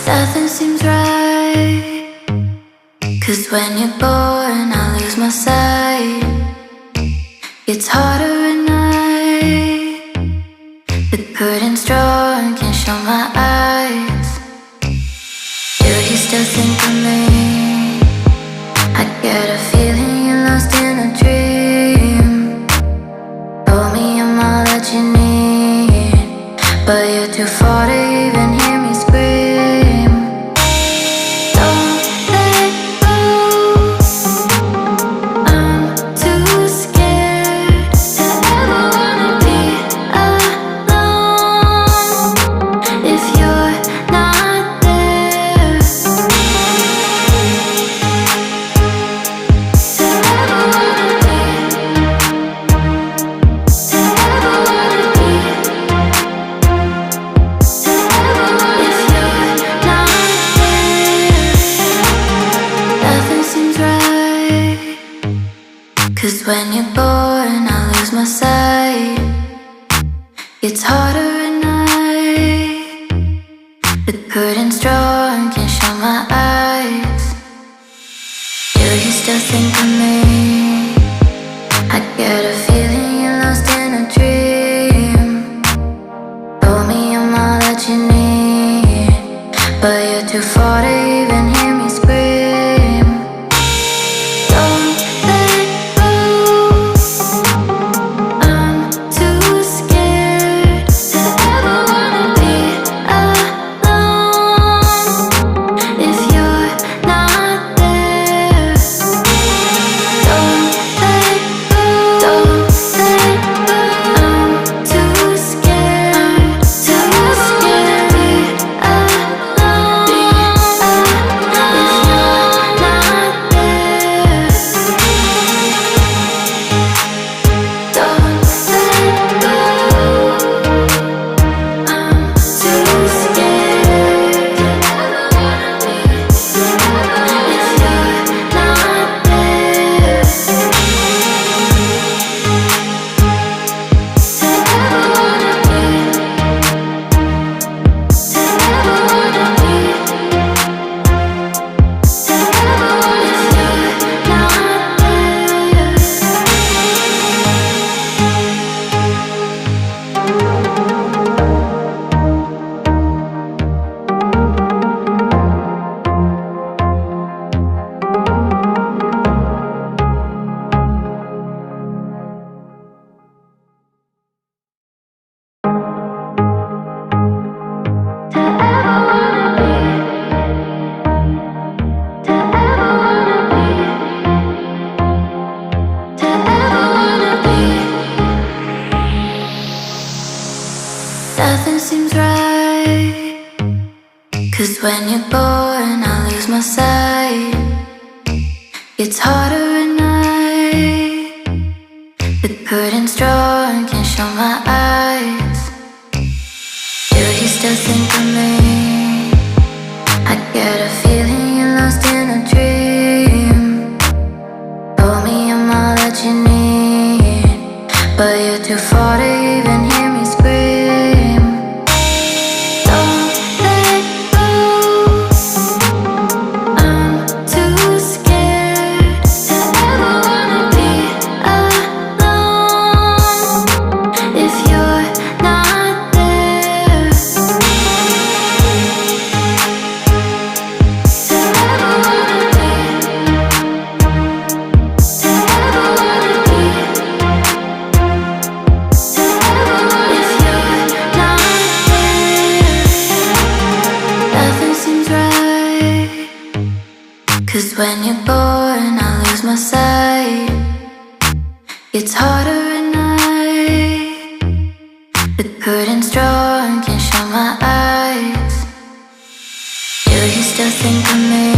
Nothing seems right, 'cause when you're born I lose my sight. It's harder at night. The curtain's drawn, can't show my eyes. Do you still think of me? I get a feeling you're lost in a dream. Told me I'm all that you need, but you're too far to even hear me scream. Don't let go, I'm too scared to ever wanna be alone. If you're not there, to ever wanna be, to ever wanna be, to ever wanna. If you're not there, nothing seems right. 'Cause when you're born I lose my sight. It's harder at night. The curtain's drawn, can't show my eyes. Do you still think of me? I get a feeling you're lost in a dream. Told me I'm all that you need, but you're too far to even hear me scream. Don't let go, I'm too scared to ever wanna be alone. If you're not there, don't let go, don't let go. I'm too scared to be alone. If you're not there, don't let go. I'm too scared to ever wanna be. If you're not there, to ever wanna be, to ever wanna be, to ever wanna. If you're not nothing seems right. 'Cause when you're born I lose my sight. It's harder at night. The curtain's drawn, can't show my eyes. Do you still think of me? I get a feeling you're lost in a dream. Told me I'm all that you need, but you're too far to even hear me scream. Don't let go, I'm too scared to ever wanna be alone. If you're not there, to ever wanna be, to ever wanna be, to ever wanna. If you're not there, nothing seems right. 'Cause when you're born I lose my sight. It's harder at night. The curtain's drawn, can't show my eyes. Do you still think of me?